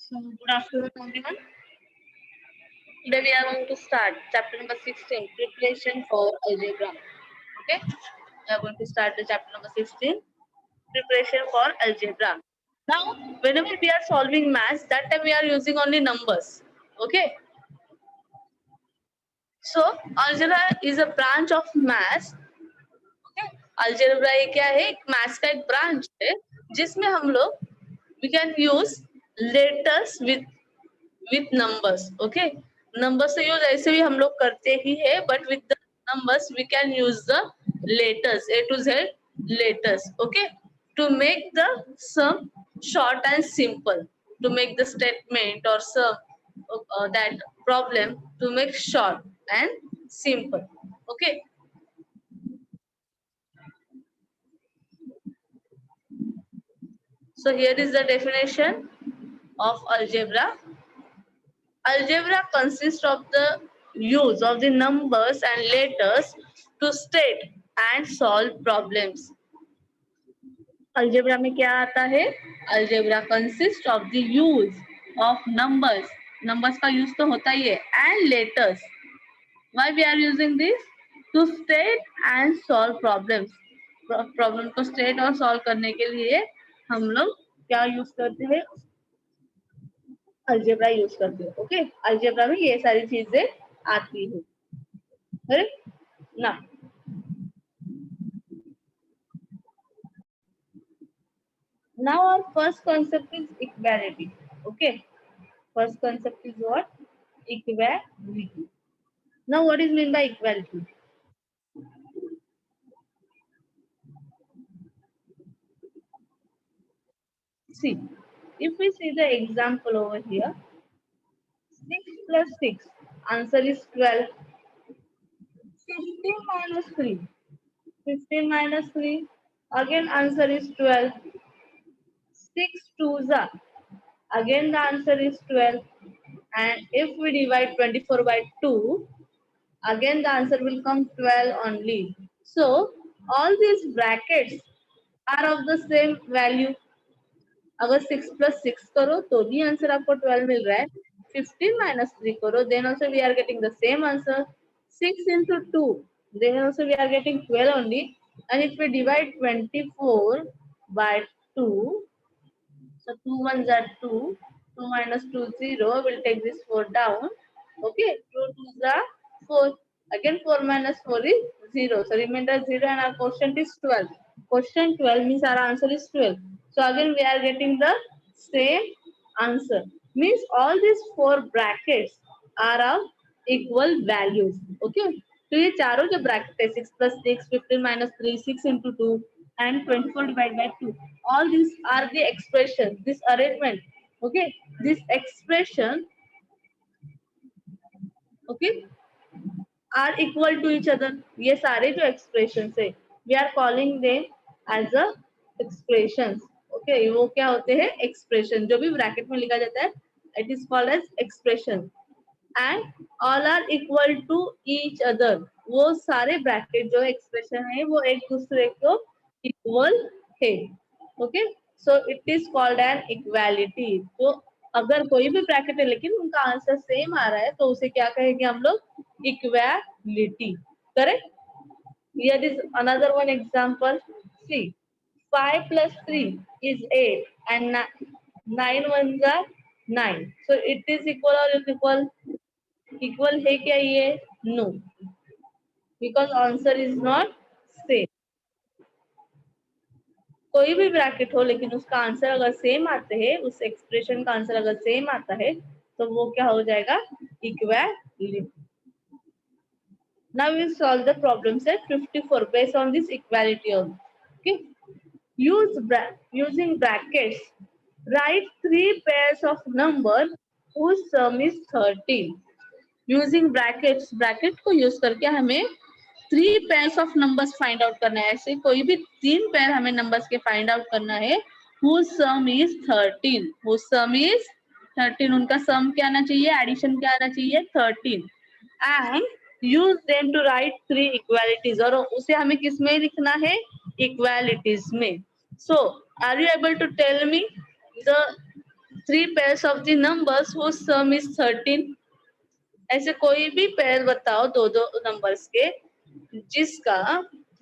So, good afternoon, everyone. Today we are going to start chapter number 16, preparation for algebra. Okay, we are going to start the chapter number 16, preparation for algebra. Now, whenever we are solving maths, that time we are using only numbers. Okay, so algebra is a branch of maths. Okay, algebra ये क्या है? एक maths का एक branch है जिसमें हम लोग we can use letters with numbers. Okay, numbers से यूज ऐसे भी हम लोग करते ही है, but with the numbers we can use the letters, A to Z letters. Okay, to make the sum short and simple, to make the statement or sum that problem to make short and simple. Okay, so here is the definition of algebra. Algebra consists of the use of the numbers and letters to state and solve problems. Algebra में क्या आता है? Algebra consists of the use of numbers. Numbers का use तो होता ही है, and letters. Why we are using this? To state and solve problems. Problem को state और solve करने के लिए हम लोग क्या use करते हैं? अलजेब्रा यूज करते हैं. ओके, अलजेब्रा में ये सारी चीजें आती है. करेक्ट ना? Now our first concept is equality. Okay, first concept is what? Equality. Now what is mean by equality? See, if we see the example over here, 6 plus 6, answer is 12. 15 minus 3, 15 minus 3, again answer is 12. 6 twos are, again the answer is 12. And if we divide 24 by 2, again the answer will come 12 only. So all these brackets are of the same value. अगर 6 plus 6 करो तो भी answer आपको 12 मिल रहा है. 15 minus 3 करो, then also we are getting the same answer. 6 into 2, then also we are getting 12 only. And if we divide 24 by 2, so 2 ones are 2, 2 minus 2 0, we'll take this 4 down. Okay, 2 2s are 4, again 4 minus 4 is 0, so remainder 0 and our quotient is 12. Quotient 12 means our answer is 12. So again we are getting the same answer, means all these 4 brackets are of equal values. Okay, तो ये चारों जो bracket है 6 plus 6, 15 minus 3, 6 into 2 and 24 divided by 2, all these are the expression, this arrangement. Okay, this expression, okay, are equal to each other. ये सारे जो expressions है, we are calling them as a expressions. Okay, वो क्या होते हैं? Expression. जो भी bracket में लिखा जाता है, it is called as expression. And all are equal to each other. वो सारे bracket जो expression है, वो एक दूसरे को equal है. Okay, so it is called an equality. तो अगर कोई भी ब्रैकेट है लेकिन उनका आंसर सेम आ रहा है तो उसे क्या कहेंगे हम लोग? Equality. Correct? Here is another one example. See, 5 plus 3 is 8 and 9 ones are 9. So it is equal or unequal? Equal है क्या ये? No, because answer is not same. कोई भी ब्रैकेट हो लेकिन उसका आंसर अगर सेम आते हैं, उस एक्सप्रेशन का आंसर अगर सेम आता है तो वो क्या हो जाएगा? Equality. Now we solve the problem set 54 based on this equality only. Okay, using brackets, write 3 pairs of numbers whose sum is 13. Using brackets, bracket को यूज करके हमें 3 pairs of numbers find out करना है. ऐसे कोई भी 3 pair हमें numbers के find out करना है whose sum is 13. whose sum is 13. उनका sum क्या आना चाहिए? addition क्या आना चाहिए? 13. and use them to write 3 equalities. और उसे हमें किस में लिखना है? equalities में. So are you able to tell me the 3 pairs of the numbers whose sum is 13. ऐसे कोई भी पेयर बताओ दो दो नंबर्स के जिसका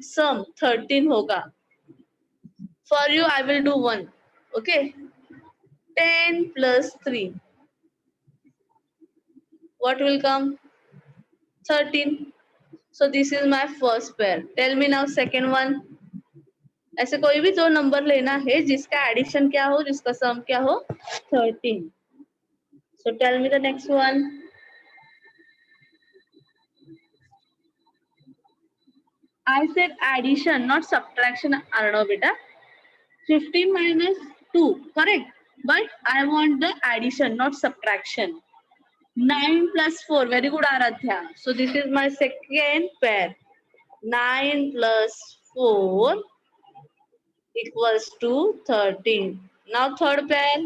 सम 13 होगा. For you I will do one. Okay, 10 plus 3, what will come? 13. So this is my first pair. Tell me now second one. ऐसे कोई भी दो नंबर लेना है जिसका एडिशन क्या हो, जिसका सम क्या हो, 13. So tell me the next one. I said addition, not subtraction, Arnav beta. 15 minus 2, correct? But I want the addition, not subtraction. 9 plus 4, very good Aradhya. So this is my second pair. 9 plus 4 equals to 13. Now third pair.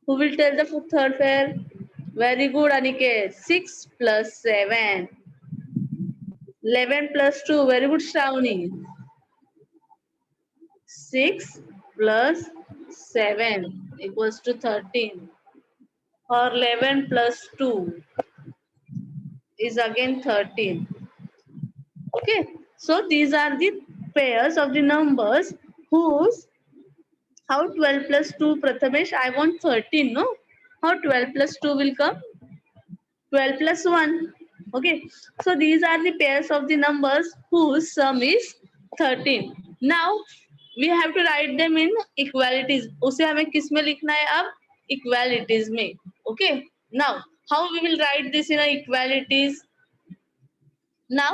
Who will tell the third pair? Very good Aniket. 6 plus 7. 11 plus 2. Very good Shravani. 6 plus 7 equals to 13. Or 11 plus 2 is again 13. Okay. So these are the pairs of the numbers whose, how 12 plus 2, Prathamesh, I want 13, no? How 12 plus 2 will come? 12 plus 1. Okay. So these are the pairs of the numbers whose sum is 13. Now we have to write them in equalities. उसे हमें किस में लिखना है अब? Equalities में. Okay. Now how we will write this in equalities? Now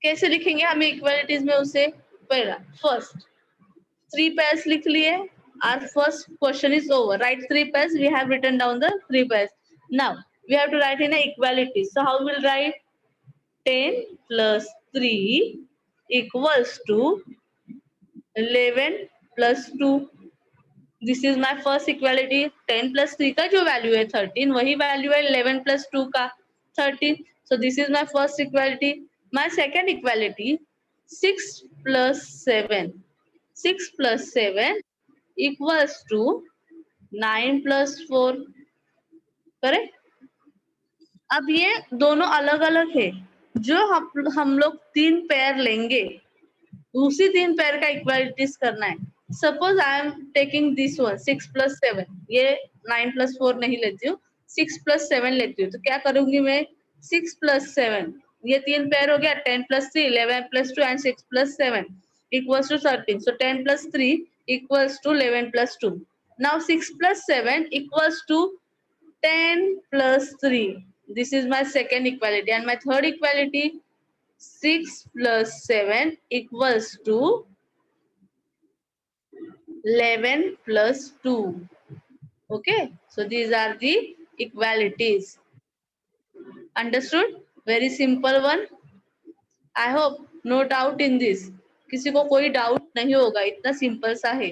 कैसे लिखेंगे हमें इक्वालिटीज में उसे? पहला फर्स्ट 3 pairs लिख लिए. Our first question is over. Write 3 pairs. We have written down the 3 pairs. Now we have to write in a equality. So how we'll write? 10 plus 3 equals to 11 plus 2. This is my first equality. 10 plus 3 का जो value है 13, वही value है 11 plus 2 का 13. So this is my first equality. My second equality, 6 plus 7. 6 plus 7 equals to 9 plus 4. Correct? अब ये दोनों अलग अलग है. जो हम लोग 3 पेयर लेंगे उसी 3 पेयर का इक्वालिटीज करना है. Suppose I am taking this one 6 plus 7. ये 9 plus 4 नहीं लेती हूँ, 6 plus 7 लेती हूँ. तो क्या करूंगी मैं? 6 plus 7, ये 3 पेयर हो गया. 10 plus 3, 11 plus 2 and 6 plus 7 equals to 13. So 10 plus 3 equals to 11 plus 2. Now 6 plus 7 equals to 10 plus 3. This is my second equality. And my third equality, 6 plus 7 equals to 11 plus 2. Okay. So these are the equalities. Understood? Very simple one. I hope no doubt in this. किसी को कोई doubt नहीं होगा, इतना simple सा है.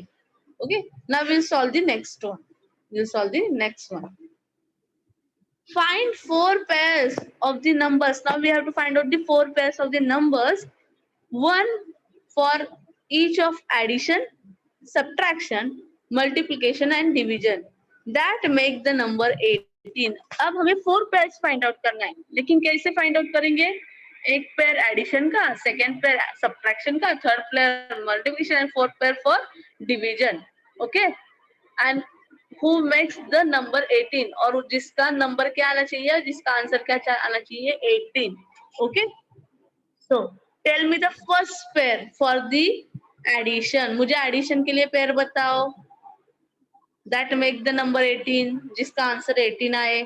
Okay. Now we'll solve the next one. We'll solve the next one. Find 4 pairs of the numbers. Now we have to find out the 4 pairs of the numbers. One for each of addition, subtraction, multiplication and division. That make the number 18. अब हमें 4 pairs find out करना है. लेकिन कैसे find out करेंगे? एक pair addition का, second pair subtraction का, third pair multiplication and fourth pair for division. Okay. And who makes the number 18, और जिसका नंबर क्या आना चाहिए, जिसका आंसर क्या आना चाहिए? 18. Okay. So tell me the first pair for the addition. मुझे एडिशन के लिए पेयर बताओ. That make the number 18, जिसका आंसर 18 आए.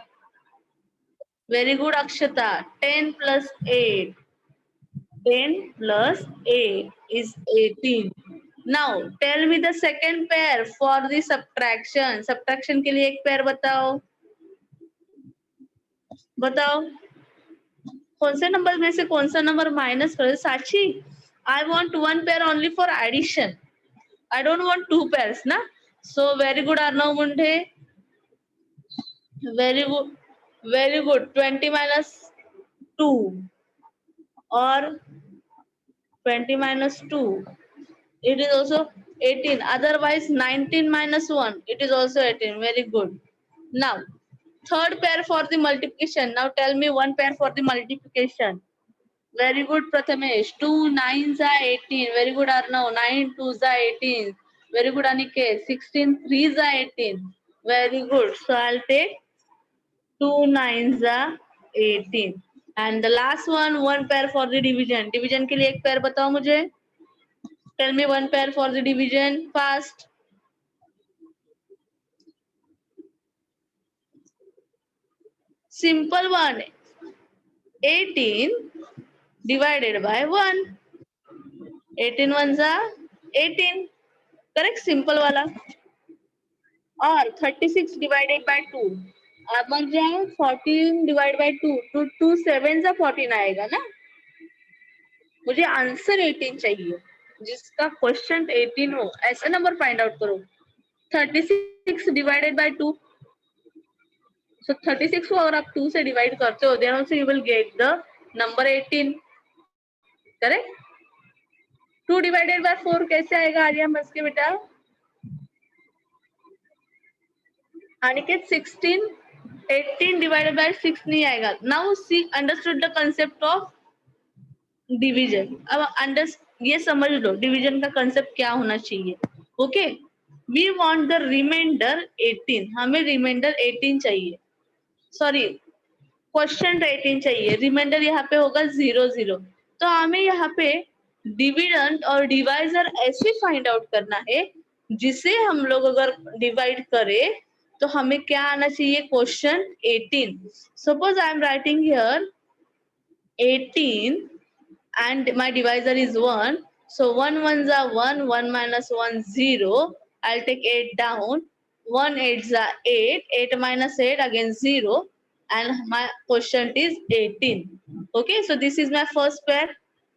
Very good Akshata. 10 plus 8. 10 plus 8 is 18. Now tell me the second pair for the subtraction. Subtraction के लिए एक pair बताओ. बताओ कौन से नंबर में से कौन सा नंबर माइनस करें? साक्षी, I want one pair only for addition. I don't want 2 pairs ना. So very good Arnav Mundhe. Very good. Very good. 20 minus 2 or 20 minus 2. It is also 18. Otherwise 19 minus 1, it is also 18. Very good. Now third pair for the multiplication. Now tell me one pair for the multiplication. Very good, Prathamesh. 2 9s are 18. Very good, Arnav. 9 2s are 18. Very good, Aniket. 16 3s are 18. Very good. So I'll take 2 9s are 18. And the last one pair for the division. Division के लिए एक pair बताओ मुझे. Tell me one pair for the division fast. Simple one. 18 divided by 1. 18 ones are 18. Correct, simple वाला. और 36 divided by 2. अब बन जाए 14 divided by 2. 2 7 से 14 आएगा ना. मुझे आंसर 18 चाहिए जिसका क्वेश्चन 18 हो. ऐसा नंबर फाइंड आउट करो. 36 divided by 2. So 36 को अगर आप 2 से डिवाइड करते हो, then also you will get the number 18. Correct. 2 divided by 4 कैसे आएगा आर्यन बस के बेटा? अनिकेत 16. 18 divided by 6 नहीं आएगा. Now see understood the concept of division. अब ये समझ लो डिवीजन का कंसेप्ट क्या होना चाहिए. Okay, we want the remainder 18. हमें रिमाइंडर 18 चाहिए. सॉरी, क्वेश्चन 18 चाहिए. रिमाइंडर यहाँ पे होगा 0 0. तो हमें यहाँ पे डिविडेंड और डिवाइजर ऐसे फाइंड आउट करना है जिसे हम लोग अगर डिवाइड करें तो हमें क्या आना चाहिए? Question 18. Suppose I am writing here 18 and my divisor is 1. So 1 ones are 1, 1 minus 1 0. I'll take 8 down. 1 8s are 8, 8 minus 8 again 0, and my quotient is 18. Okay, so this is my first pair.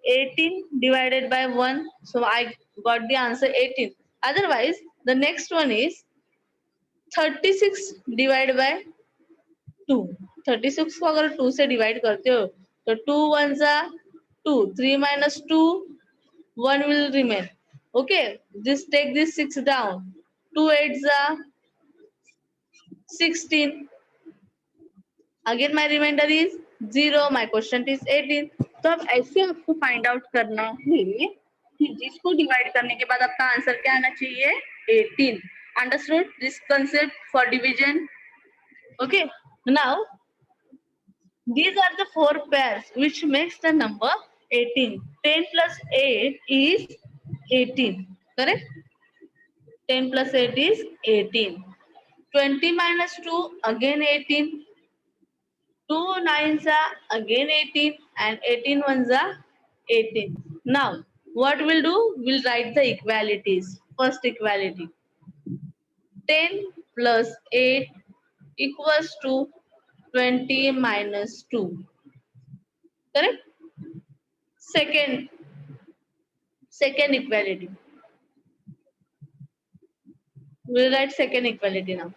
18 divided by 1. So I got the answer 18. Otherwise, the next one is 36 divided by 2. 36 को अगर 2 से divide करते हो तो 2 ones are 2, 3 minus 2, 1 will remain. Okay, this take this 6 down. 2 8s are 16. Again my remainder is 0. My quotient is 18. तो अब ऐसे आपको फाइंड आउट करना है कि जिसको डिवाइड करने के बाद आपका आंसर क्या आना चाहिए? 18. Understood this concept for division? Okay, now these are the 4 pairs which makes the number 18. 10 plus 8 is 18. Correct? 10 plus 8 is 18. 20 minus 2 again 18. 2 9s are again 18 and 18 ones are 18. Now what we'll do? We'll write the equalities. First equality. 10 plus 8 equals to 20 minus 2. Correct? Second equality. We'll write second equality now.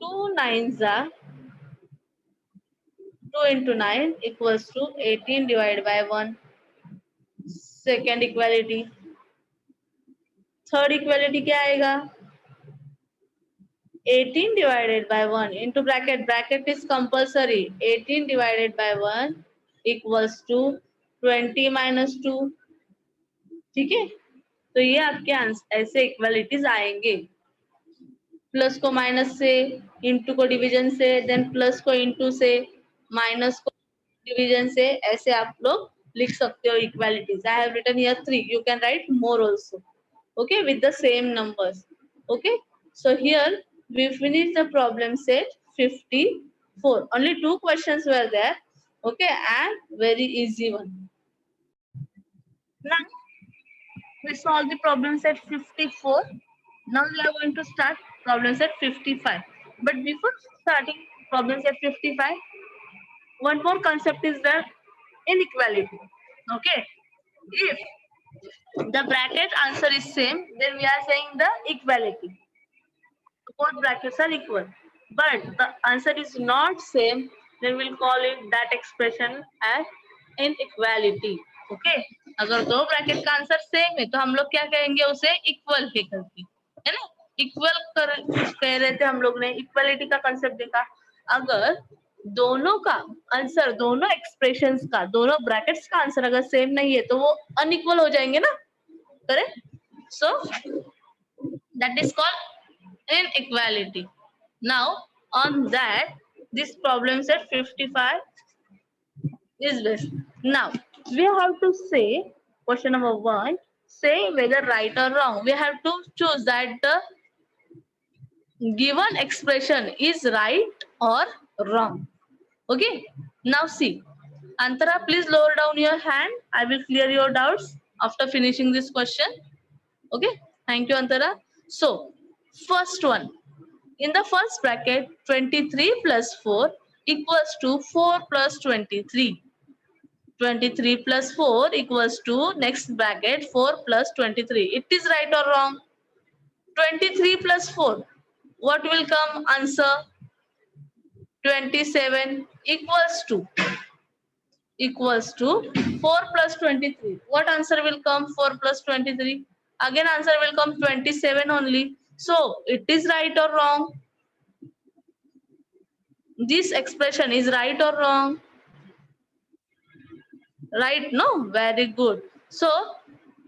2 9s are 2 into 9 equals to 18 divided by 1. Second equality. Third equality क्या आएगा? 18 divided by 1 into bracket. Bracket is compulsory. 18 divided by 1 equals to 20 minus 2. ठीक है, तो ये आपके ऐसे equalities आएंगे. Plus को माइनस से, इंटू को डिवीजन से, देन प्लस को इंटू से, माइनस को डिवीजन से. ऐसे आप लोग लिख सकते हो equalities. I have written here 3. You can write more also. Okay, with the same numbers. Okay, so here we finished the problem set 54. Only 2 questions were there. Okay, and very easy one. Now we solved the problem set 54. Now we are going to start problem set 55. But before starting problem set 55, one more concept is the inequality. Okay, if the bracket answer is same, then we are saying the equality. Both brackets are equal, but the answer is not same, then we'll call it that expression as inequality. Okay अगर दो bracket का answer same है तो हम लोग क्या कहेंगे, उसे इक्वल है करके, है ना। इक्वल कह रहे थे हम लोग ने, इक्वलिटी का कंसेप्ट देखा। अगर दोनों का आंसर, दोनों एक्सप्रेशंस का, दोनों ब्रैकेट्स का आंसर अगर सेम नहीं है तो वो अनइक्वल हो जाएंगे ना, correct. So that is called inequality. Now on that, this problem set 55 is best. Now we have to say question number 1, say whether right or wrong. We have to choose that the given expression is right or wrong. Okay, now see, Antara, please lower down your hand. I will clear your doubts after finishing this question. Okay, thank you, Antara. So first one, in the first bracket 23 plus 4 equals to 4 plus 23. 23 plus 4 equals to next bracket 4 plus 23. It is right or wrong? 23 plus 4, what will come answer? 27 equals to 4 plus 23. What answer will come? 4 plus 23. Again answer will come 27 only. So it is right or wrong? This expression is right or wrong? Right, no? Very good. So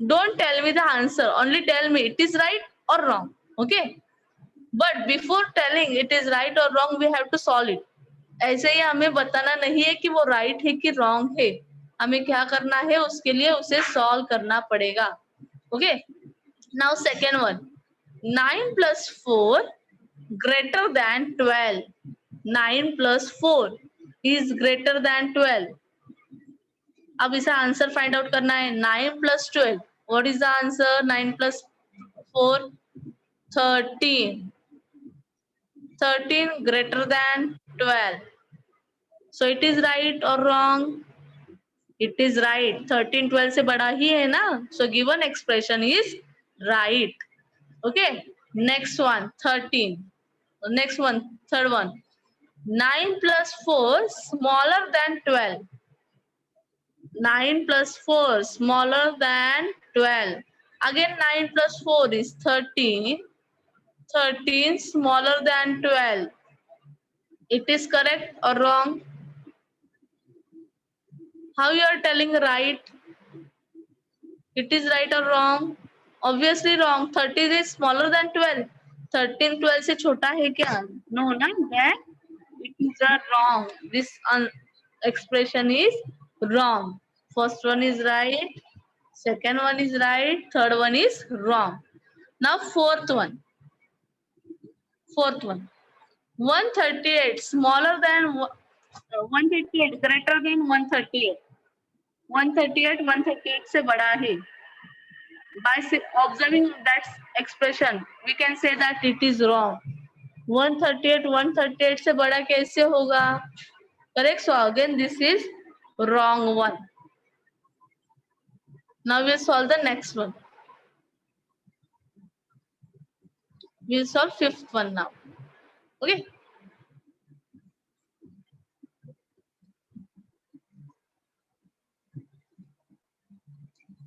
don't tell me the answer, only tell me it is right or wrong. Okay, but before telling it is right or wrong, we have to solve it. ऐसे ही हमें बताना नहीं है कि वो right है कि wrong है, हमें क्या करना है, उसके लिए उसे सॉल्व करना पड़ेगा. Okay, now second one, 9 plus 4 greater than 12. 9 plus 4 is greater than 12. अब इसे आंसर फाइंड आउट करना है. 9 plus 12, what is the answer? 9 plus 4, 13. 13 greater than 12. So it is right or wrong? It is right. 13 12 से बड़ा ही है ना, so given expression is right. Okay, next one, 13. Next one, third one, 9 plus 4 smaller than 12. 9 plus 4 smaller than 12. Again 9 plus 4 is 13. 13 smaller than 12. It is correct or wrong? How you are telling right? It is right or wrong? Obviously wrong. 13 is smaller than 12. 13 12 से छोटा है क्या? No, ना. That it is a wrong. This expression is wrong. First one is right. Second one is right. Third one is wrong. Now fourth one. Fourth one. 138 smaller than 138 greater than 138. 138 138 से बड़ा है. By observing that expression, we can say that it is wrong. 138 138 से बड़ा कैसे होगा? Correct. So again, this is wrong one. Now we'll solve the next one. We'll solve fifth one now. Okay.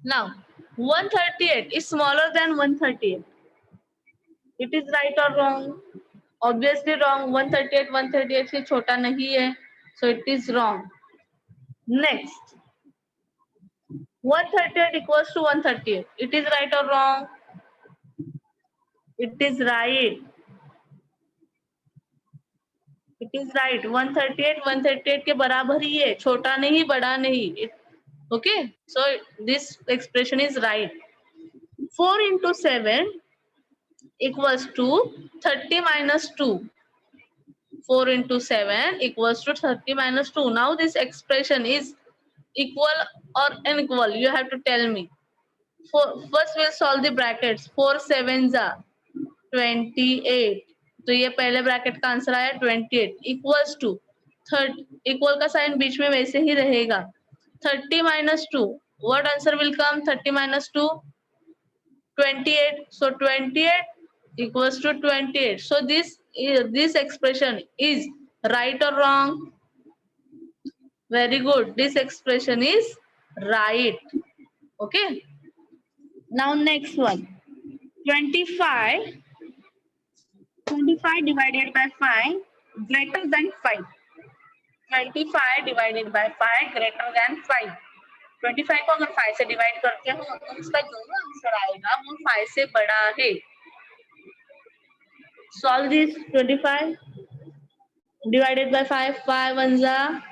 Now 138 is smaller than 138. It is right or wrong? Obviously wrong. 138 138 से छोटा नहीं है, so it is wrong. Next, 138 equals to 138. It is right or wrong? It is right. It is right. 138 138 के बराबर ही है, छोटा नहीं बड़ा नहीं. Okay, so this expression is right. 4 into 7 equals to 30 minus 2. 4 into 7 equals to 30 minus 2. Now this expression is equal or unequal? You have to tell me. First we'll solve the brackets. 4 7s are 28. तो ये पहले bracket का answer आया 28 equals to third. Equal का sign बीच में वैसे ही रहेगा. 30 minus 2, what answer will come? 30 minus 2, 28. So 28 equals to 28. So this expression is right or wrong? Very good. This expression is right. Okay. Now next one. 25 divided by 5 greater than 5. 25 divided by 5 greater than 5. 25 को अगर 5 से divide करते हो तो उसका जो answer आएगा वो 5 से बड़ा है. Solve this. 25 divided by 5. 5 ones are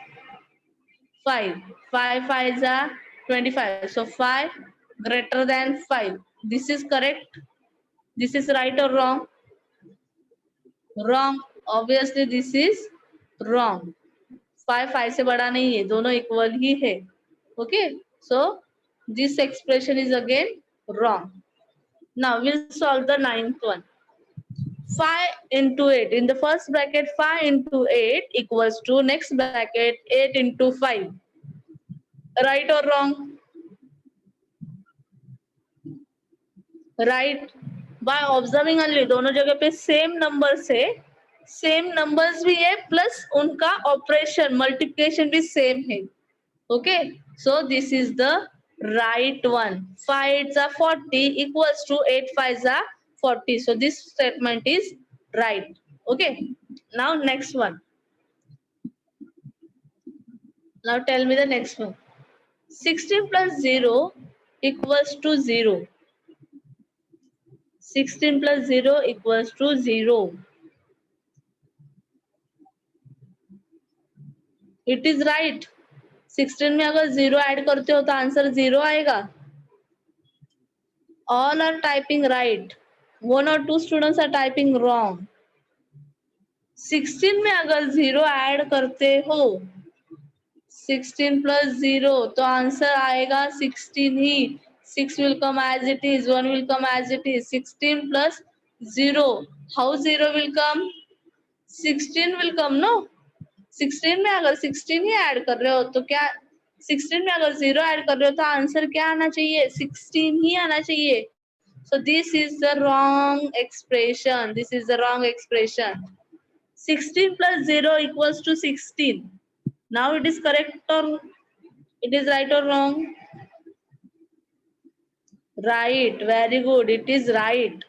5. 5 5s are 25. So 5 greater than 5. This is correct. This is right or wrong? Wrong. Obviously this is wrong. 5 5 से बड़ा नहीं है, दोनों इक्वल ही है. Okay, so this expression is again wrong. Now we'll solve the ninth one. 5 into 8. In the first bracket, 5 into 8 equals to next bracket 8 into 5. Right or wrong? Right. By observing only, दोनों जगह पे same numbers है, same numbers भी है, plus उनका operation multiplication भी same है. Okay, so this is the right one. 5 8s are 40 equals to 8 5s are 40. So this statement is right. Okay, now next one. Now tell me the next one. 16 plus 0 equals to 0. 16 plus 0 equals to 0. It is right. 16 में अगर 0 add करते हो तो answer 0 आएगा. All are typing right. 1 or 2 students are typing wrong. 16 में अगर 0 add करते हो, 16 plus 0 तो आंसर आएगा 16 ही. 6 will come as it is, 1 will come as it is. 16 plus 0. How 0 will come? 16 will come, no? 16 में अगर 16 ही ऐड कर रहे हो तो क्या, 16 में अगर 0 ऐड कर रहे हो तो आंसर क्या आना चाहिए? 16 ही आना चाहिए. So this is the wrong expression. This is the wrong expression. 16 plus 0 equals to 16. Now it is correct or it is right or wrong? Right. Very good. It is right.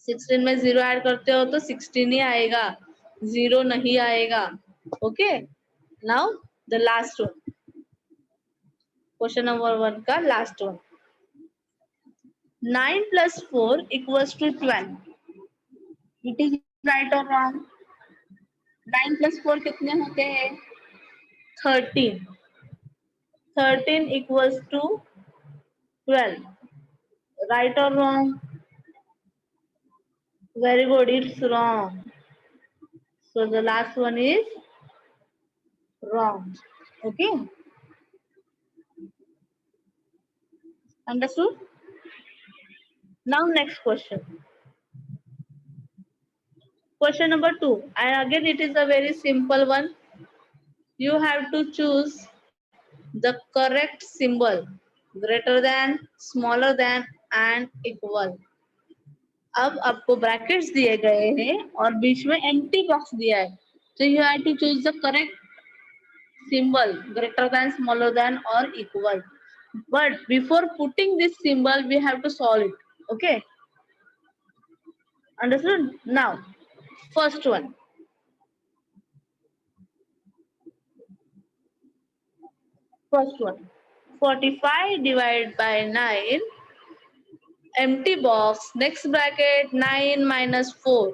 16 में 0 add करते हो तो 16 ही आएगा, 0 नहीं आएगा. Okay. Now the last one. Question number 1 का last one. 9 plus 4 equals to 12. It is right or wrong? 9 plus 4 कितने होते हैं? 13. 13 equals to 12. Right or wrong? Very good. It's wrong. So the last one is wrong. Okay. Understood? Now next question. Question number 2. And again it is a very simple one. You have to choose the correct symbol. Greater than, smaller than and equal. अब आपको brackets दिए गए हैं और बीच में empty box दिया है. So you have to choose the correct symbol, greater than, smaller than or equal. But before putting this symbol, we have to solve it. Okay. Understood? Now, first one. First one. 45 divided by 9. Empty box. Next bracket 9 minus 4.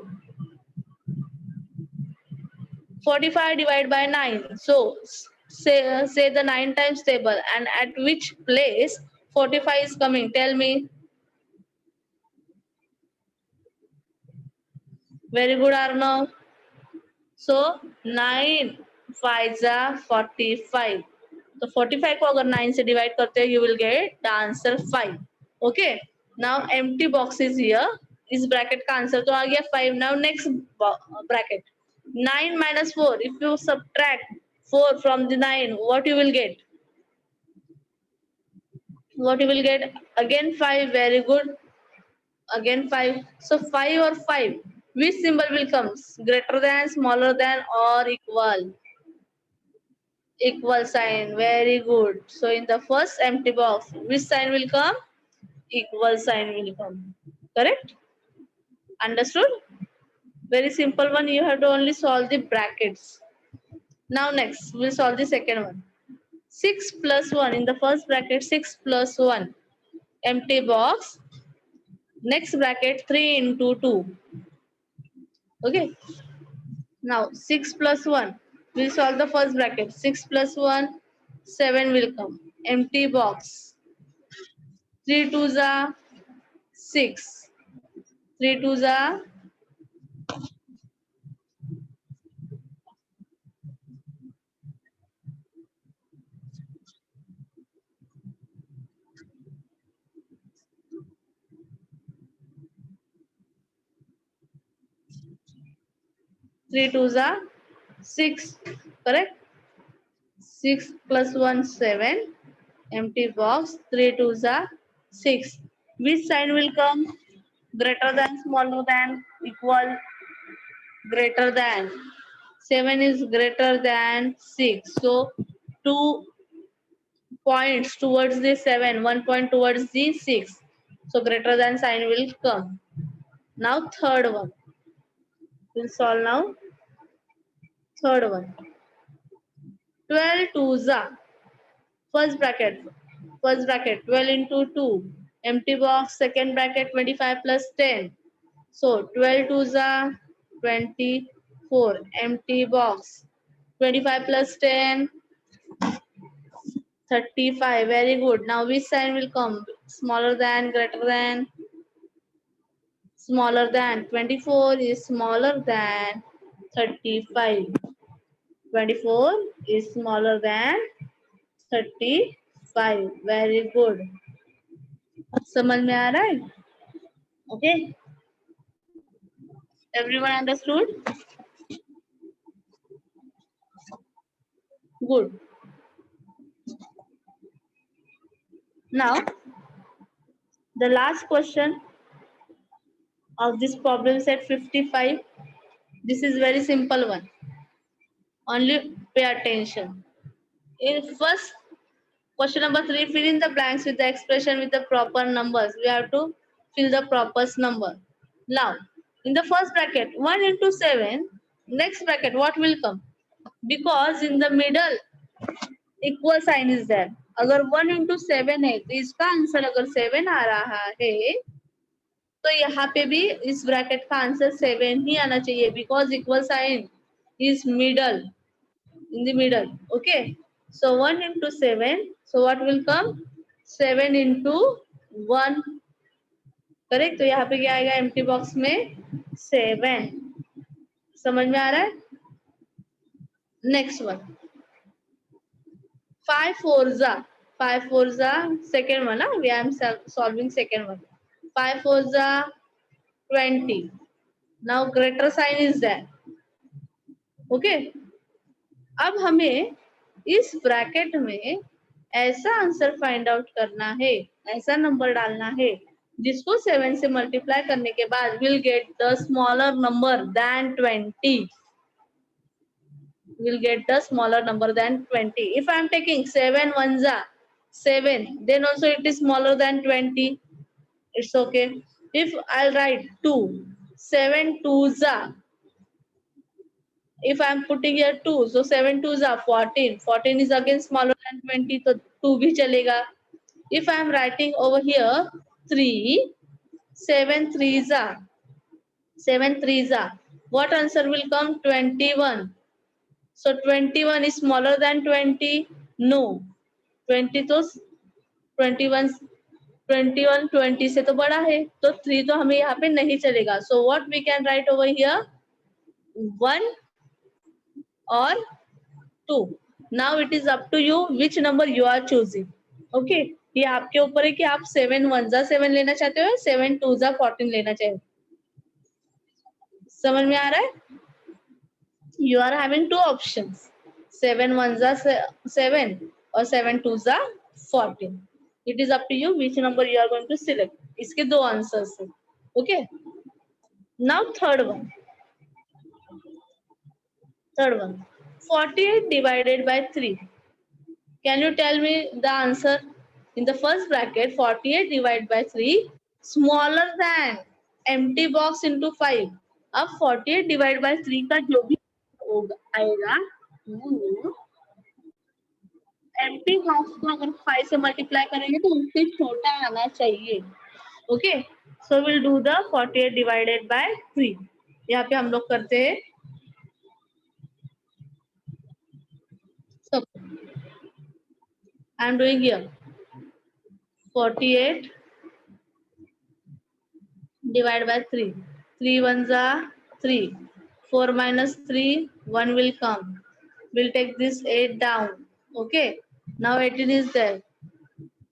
45 divided by 9. So say the 9 times table and at which place 45 is coming. Tell me. Very good, Arnav. So 9 5s are 45. तो 45 को अगर 9 से divide करते हो you will get the answer 5. Okay. Now empty box is here. इस bracket का answer तो आ गया 5. Now next bracket 9 minus 4. If you subtract 4 from the 9, what you will get? What you will get? Again 5. Very good. Again 5. So 5 or 5. Which symbol will come? Greater than, smaller than or equal? Equal sign. Very good. So in the first empty box, which sign will come? Equal sign will come. Correct? Understood? Very simple one. You have to only solve the brackets. Now next, we'll solve the second one. 6 plus 1 in the first bracket, 6 plus 1. Empty box. Next bracket, 3 into 2. Okay. Now 6 plus 1. We'll solve the first bracket. 6 plus 1, 7 will come. Empty box. 3 twos are 6. 3 twos are 3 twos are 6. Correct? 6 plus 1, 7. Empty box. 3 twos are 6. Which sign will come? Greater than, smaller than, equal, greater than. 7 is greater than 6. So 2 points towards the 7, 1 point towards the 6. So greater than sign will come. Now third one. We'll solve now. Third one. 12 twos are. First bracket. First bracket 12 into 2. Empty box. Second bracket 25 plus 10. So 12 twos are 24. Empty box. 25 plus 10. 35. Very good. Now which sign will come? Smaller than, greater than? Smaller than. 24 is smaller than 35. 24 is smaller than 35. Very good. समझ में आ रहा है? Okay. Everyone understood? Good. Now, the last question of this problem set 55. This is very simple one. Only pay attention. In first question number 3, fill in the blanks with the expression with the proper numbers. We have to fill the proper number. Now, in the first bracket, 1 into 7, next bracket, what will come? Because in the middle, equal sign is there. अगर 1 into 7 है तो इसका answer अगर 7 आ रहा है तो यहाँ पे भी इस ब्रैकेट का आंसर 7 ही आना चाहिए because equal sign is middle in the middle. Okay. So 1 into 7. So what will come? 7 into 1. Correct. तो यहाँ पे क्या आएगा एम्प्टी बॉक्स में 7. समझ में आ रहा है? Next one 5 fours are 5 fours are second one. We am solving second one. 5 fours are 20. Now greater sign is there. Okay. अब हमें इस ब्रैकेट में ऐसा आंसर फाइंड आउट करना है, ऐसा नंबर डालना है जिसको 7 से मल्टीप्लाई करने के बाद will get the smaller number than 20. Will get the smaller number than 20. If I am taking 7 ones are 7, then also it is smaller than 20. It's okay. If I'll write 2, 7 twos are, if I am putting here 2, so 7 twos are 14. 14 is again smaller than 20, so 2 bhi chalega. If I am writing over here 3, 7 threes are, 7 threes are, what answer will come? 21. So 21 is smaller than 20? No. 20 तो 21 20 से तो बड़ा है, तो 3 तो हमें यहाँ पे नहीं चलेगा. So what we can write over here? 1 or 2. Now it is up to you which number you are choosing. Okay. ये आपके ऊपर है कि आप 7 ones are 7 लेना चाहते हो, 7 twos are 14 लेना चाहते हो. समझ में आ रहा है? You are having two options. 7 ones are 7 or 7 twos are 14. It is up to you which number you are going to select. इसके दो answers हैं. Okay. Now third one. Third one. 48 divided by 3. Can you tell me the answer? In the first bracket, 48 divided by 3 smaller than empty box into 5. अब 48 divided by 3 का जो भी होगा आएगा वो empty box को अगर 5 से मल्टीप्लाई करेंगे तो उससे छोटा आना चाहिए. Okay, so will do the 48 divided by 3. यहाँ पे हम लोग करते हैं सब. I am doing here 48 divided by 3. 3 ones are 3. 4 minus 3, 1 will come. We'll take this 8 down. Okay. Now 18 is there.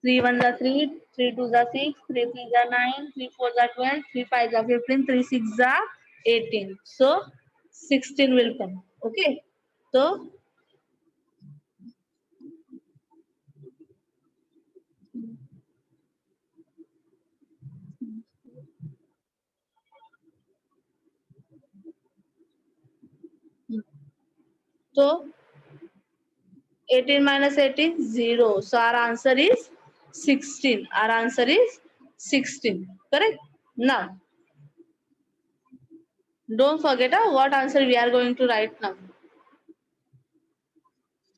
3 ones are 3, 3 twos are 6, 3 threes are 9, 3 fours are 12, 3 fives are 15, 3 sixes are 18. So 16 will come. Okay. So So 18 minus 18, 0. So our answer is 16. Our answer is 16. Correct? Now, don't forget what answer we are going to write now.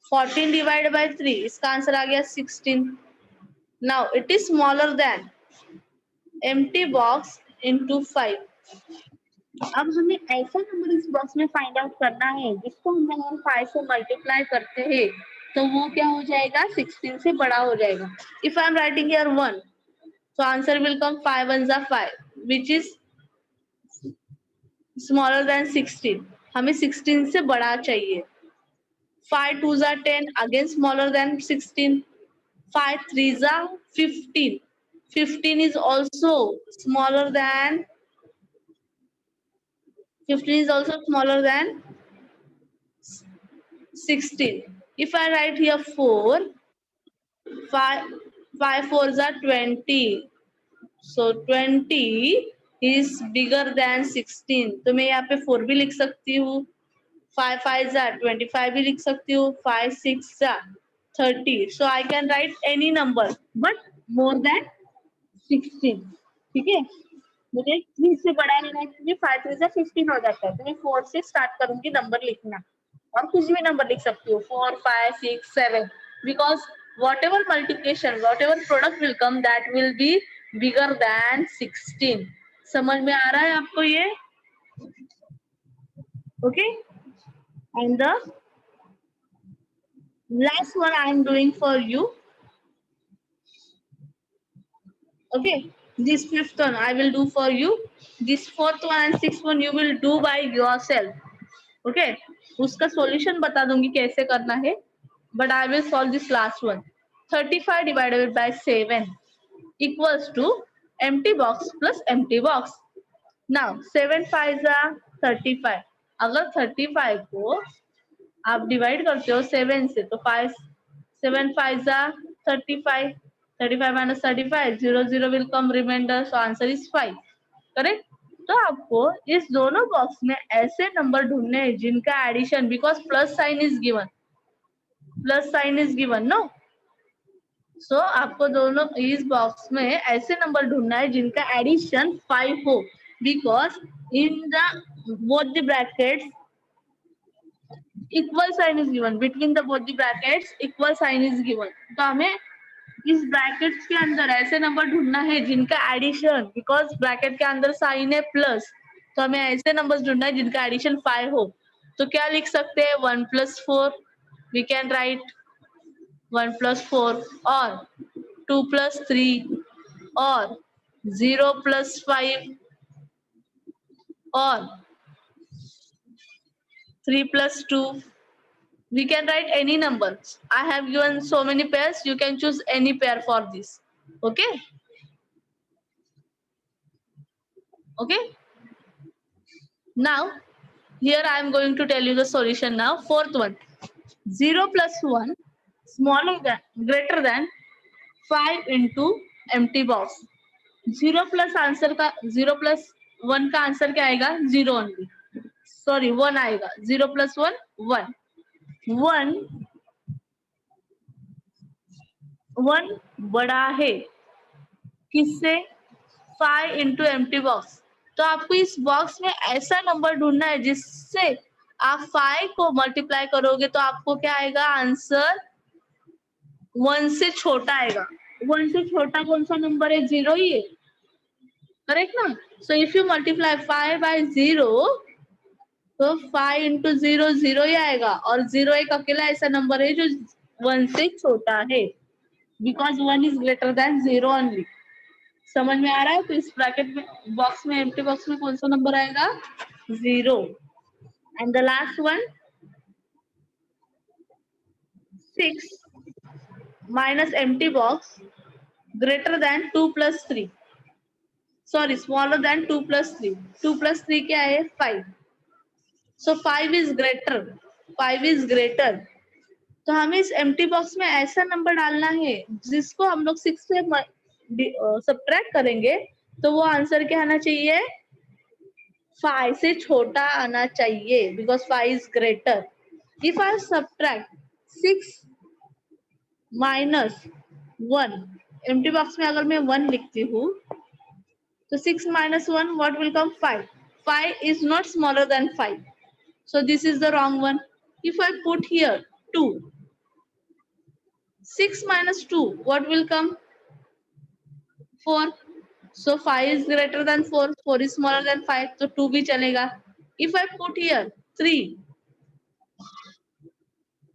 14 divided by 3. इसका answer आ गया 16. Now, it is smaller than empty box into 5. अब हमें ऐसा number इस box में find out करना है जिसको हम अगर 5 से मल्टीप्लाई करते हैं तो वो क्या हो जाएगा 16 से बड़ा हो जाएगा. If I am writing here 1, so answer will come 5 ones are 5, which is smaller than 16. हमें 16 से बड़ा चाहिए. 5 twos are 10, again smaller than 16. 5 threes are 15. 15 is also smaller than 16. If I write here 4, 5 fours are 20. So 20 is bigger than 16. तो मैं यहाँ पे 4 भी लिख सकती हूँ. 5 5s are 25 भी लिख सकती हूँ. 5 6 are 30. So I can write any number, but more than 16. ठीक है. मुझे 3 से बड़ा लेना है क्योंकि 5 3 से 15 हो जाता है. तो मैं 4 से स्टार्ट करूंगी नंबर लिखना. और कुछ भी नंबर लिख सकती हूँ 4 5 6 7 because whatever multiplication, whatever product will come, that will be bigger than 16. समझ में आ रहा है आपको ये? Okay. And the last one I am doing for you. Okay. This fifth one I will do for you. This fourth one and sixth one you will do by yourself. Okay. उसका solution बता दूंगी कैसे करना है. But I will solve this last one. 35 divided by 7 equals to empty box plus empty box. Now 7 5s are 35. अगर 35 को आप divide करते हो 7 से तो 5 7 5s are 35. 35 minus 35, 0 0 will come remainder. So answer is 5. Correct. तो आपको इस दोनों बॉक्स में ऐसे नंबर ढूंढने हैं जिनका addition, because plus sign is given no. So आपको दोनों इस बॉक्स में ऐसे नंबर ढूंढना है जिनका एडिशन 5 हो, because in the both the brackets equal sign is given. Between the both the brackets equal sign is given. तो हमें इस ब्रैकेट्स के अंदर ऐसे नंबर ढूंढना है जिनका एडिशन, बिकॉज ब्रैकेट के अंदर साइन है प्लस, तो हमें ऐसे नंबर्स ढूंढना है जिनका एडिशन 5 हो. तो क्या लिख सकते हैं 1 plus 4. We can write 1 plus 4 और 2 plus 3 और 0 plus 5 और 3 plus 2. We can write any numbers. I have given so many pairs. You can choose any pair for this. Okay. Okay. Now, here I am going to tell you the solution now. Fourth one. 0 plus 1 smaller than, greater than 5 into empty box. 0 plus answer का 0 plus 1 का answer क्या आएगा 0 only. Sorry 1 आएगा. 0 plus 1 1. 1 1 बड़ा है किससे? 5 into empty box. तो आपको इस बॉक्स में ऐसा नंबर ढूंढना है जिससे आप 5 को मल्टीप्लाई करोगे तो आपको क्या आएगा? आंसर 1 से छोटा आएगा। 1 से छोटा कौन सा नंबर है? 0 ही है, करेक्ट ना? So if you multiply 5 by 0 तो 5 इंटू 0 0 ही आएगा, और 0 एक अकेला ऐसा नंबर है जो 1 से छोटा है, because 1 is greater than 0 only. समझ में आ रहा है? तो इस ब्रैकेट में, बॉक्स में, एम्प्टी बॉक्स में कौन सा नंबर आएगा? 0। And the last one, 6 minus empty box greater than 2 plus 3, sorry smaller than 2 plus 3। 2 plus 3 क्या है? 5। सो 5 इज ग्रेटर, 5 इज ग्रेटर। तो हमें इस एम्प्टी बॉक्स में ऐसा नंबर डालना है जिसको हम लोग 6 से सब्ट्रैक्ट करेंगे तो वो आंसर क्या आना चाहिए? 5 से छोटा आना चाहिए, because 5 is greater. If I subtract 6 minus 1, empty box में अगर मैं 1 लिखती हूँ तो 6 minus 1 what will come? 5. 5 is not smaller than 5, so this is the wrong one. If I put here 2, 6 minus 2 what will come? 4. So 5 is greater than 4, 4 is smaller than 5, so 2 भी चलेगा. If I put here 3,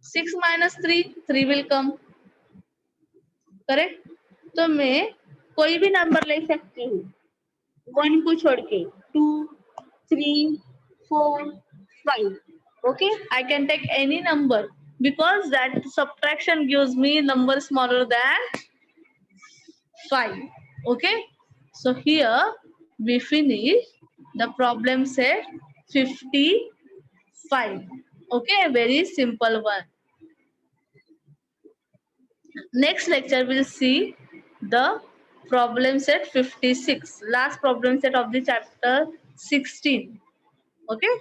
6 minus 3 3 will come, correct? तो मैं कोई भी number ले सकती हूँ 1 को छोड़ के, 2, 3, 4, 5. Okay, I can take any number because that subtraction gives me number smaller than 5. Okay, so here we finish the problem set 55. Okay, very simple one. Next lecture we'll see the problem set 56, last problem set of the chapter 16. Okay.